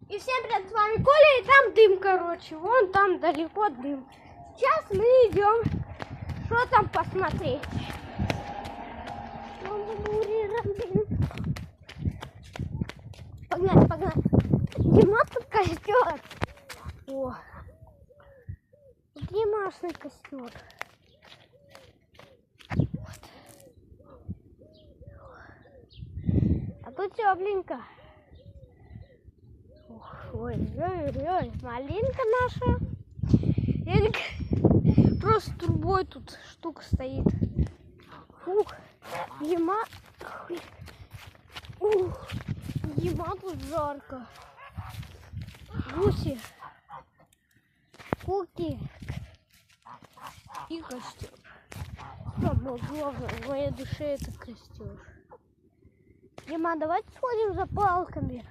И всем привет, с вами Коля, и там дым, короче, вон там далеко дым. Сейчас мы идем, что там посмотреть. Погнали, погнали. Дима, тут костер. О, Димашный костер. Вот. А тут тепленько. Ой-ой-ой, малинка наша. Элька просто трубой тут штука стоит. Ух, Дима. Ух, Дима, тут жарко. Гуси, куки и костер. Самое главное в моей душе это костер. Дима, давайте сходим за палками.